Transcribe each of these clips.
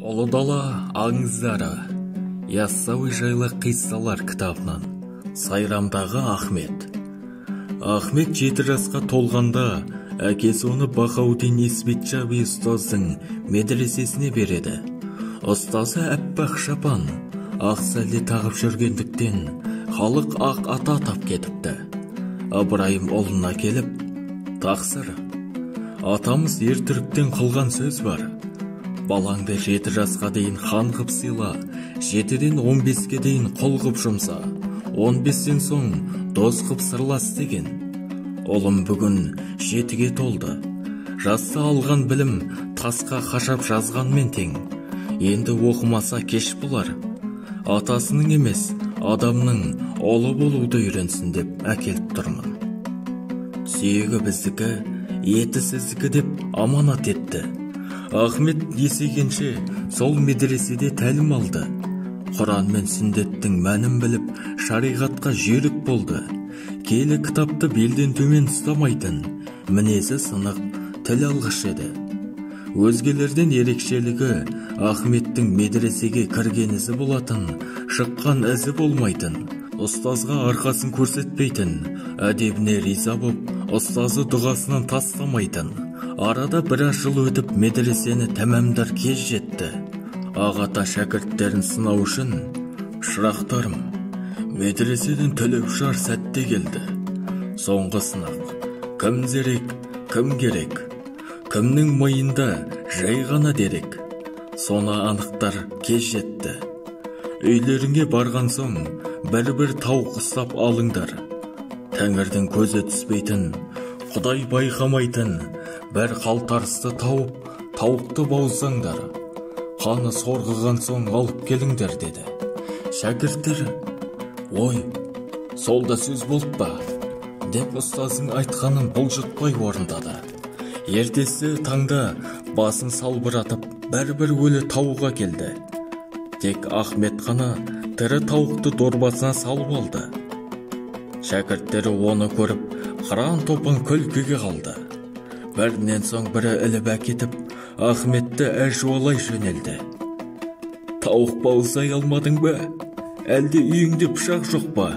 Ұлы дала аңыздары яссауи жайлы қиссалар кітабынан. Сайрамдағы Ахмет. Ахмет 7 жасқа толғанда әкесі оны Бахаудин Исбитчаби ұстаздың медресесіне береді. Ұстазы әппақ шапан, ақ сәлде тағып жүргендіктен халық ақ ата атап кетіпті. Ыбырайым ұлына келіп, тақсыр, атамыз ертүріктен қылған сөз бар. Балаңды 7 жасқа дейін хан қып сыйла, 7-ден 15-ке дейін құл қып жұмса, 15-тен соң дос қып сырлас деген. Ұлым бүгін 7-ге толды. Жаста алған білім тасқа қашап жазғанмен тең. Енді оқымаса кеш болар. Атасының емес, адамның ұлы болуды үйренсін деп әкеліп тұрмын. Сүйегі біздікі, еті сіздікі деп аманат етті. Ахмет есейгенше сол медреседе тәлім алды. Құран мен сүндеттің мәнін біліп, шариғатқа жүйрік болды. Келі кітапты белден төмен ұстамайтын, мінезі сынық, тіл алғыш еді. Өзгелерден ерекшелігі Ахметтің медресеге кірген ізі болатын, шыққан ізі болмайтын. Ұстазға арқасын көрсетпейтін, әдебіне риза боп, ұстазы дұғасынан тастамайтын. Арада біраз жыл өтіп медресені тәмамдар кез жетті. Ағата шәкірттерін сынау үшін, шырақтарым, медреседен түлеушар сәтте келді. Соңғы сынақ, кім зерек, кім керек, кімнің миында жай ғана дерек. Соны анықтар кез жетті. Үйлеріңе барған соң, бір-бір тауық ұстап алыңдар. Тәңірдің көзі түспейтін, Құдай байқамайтын, бір қалтарысты тауып, тауықты бауызсаңдар. Қаны сорғыған соң алып келіңдер деді. Шәкірттер, ой, сол да сөз болып па? Деп ұстаздың айтқанын бұлжытпай орындады. Ертесі таңда басын салбыратып, бір-бір өлі тауға келді. Тек Ахмет қана тірі тауықты дорбасына салып алды. Шәкірттері оны көріп, қыран топан күлкіге қалды. Бірінен соң бірі іліп әкетіп, Ахметті әжуалай жөнелді. Тауық бауыздай алмадың ба? Әлде үйіңде пышақ жоқ па?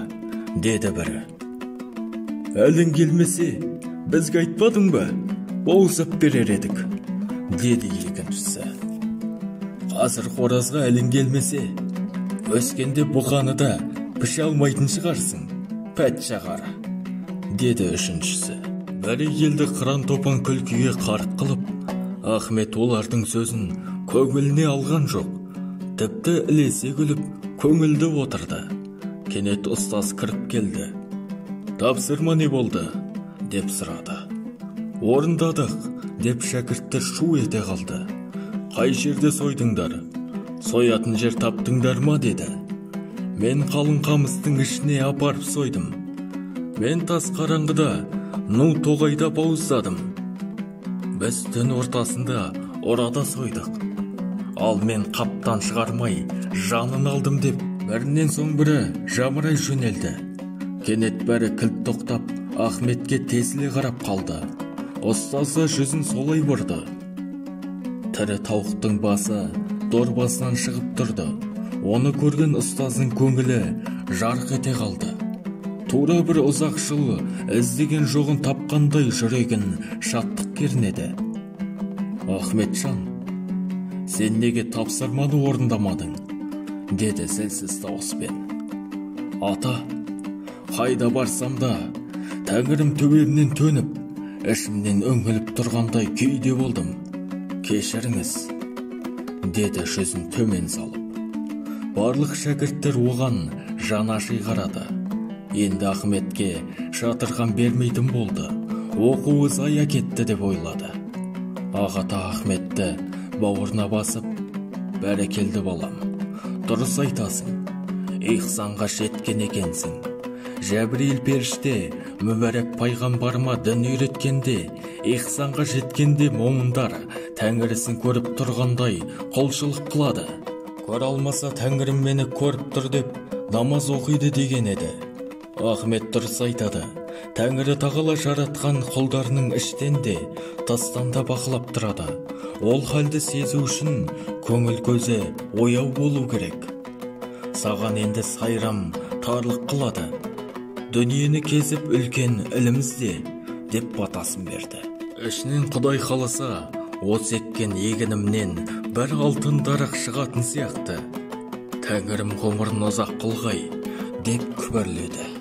Деді бірі. Әлің келмесе, бізге айтпадың ба? Бауыздап берер едік, деді екіншісі. Қазір қоразға әлің келмесе, өскенде бұқаны да піше алмайтын шығарсың, пәтші қара, деді үшіншісі. Бірі елді қыран топан күлкіге қарық қылып, Ахмет олардың сөзін көңіліне алған жоқ. Тіпті ілесе күліп, көңілді отырды. Кенет ұстаз кіріп келді. Тапсырма не болды? Деп сұрады. Орындадық, деп шәкірттер шу ете қалды. Қай жерде сойдыңдар? Соятын жер таптыңдар ма? Деді. Мен қалың қамыстың ішіне апарып сойдым. Мен тас қараңғыда, ну тоғайда бауыздадым. Біз түн ортасында орада сойдық. Ал мен қаптан шығармай, жанын алдым деп, бірінен соң бірі жамырай жөнелді. Кенет бәрі кілт тоқтап, Ахметке тесіле қарап қалды. Ұстазы жүзін солай бұрды. Тірі тауықтың басы дорбасынан шығып тұрды. Оны көрген ұстаздың көңілі жарқ ете қалды. Тура бір ұзақ жыл іздеген жоғын тапқандай жүрегін шаттық кернеді. Ахметжан, сен неге тапсырманы орындамадың? Деді зілсіз дауыспен. Ата, қайда барсам да, тәңірім төбемнен төніп, ішімнен өңгіліп тұрғандай күйде болдым. Кешіріңіз, деді жүзін төмен салып. Барлық шәкірттер оған жанаши қарады. Енді Ахметке шатырған бермейтін болды. Оқуы зая кетті деп ойлады. Ағата Ахметті бауырына басып, бәрекелді балам, дұрыс айтасың, ихсанға жеткен екенсің. Жәбірейіл періште мүбәрәк пайғамбарыма дін үйреткенде, ихсанға жеткенде момындар тәңірісін көріп тұрғандай құлшылық қылады. Көр алмаса тәңірім мені көріп тұр деп намаз оқиды деген еді. Ахмет дұрыс айтады. Тәңірі тағала жаратқан құлдарының іштен де, тастан да бақылап тұрады. Ол халді сезу үшін көңіл көзі ояу болу керек. Саған енді сайрам тарлық қылады. Дүниені кезіп үлкен ілімізде, деп батасын берді. Ішінен Құдай қаласа, осы еккен егінімнен бір алтын дарақ шығатын сияқты. Тәңірім ғұмырын ұзақ қылғай, деп күбірледі.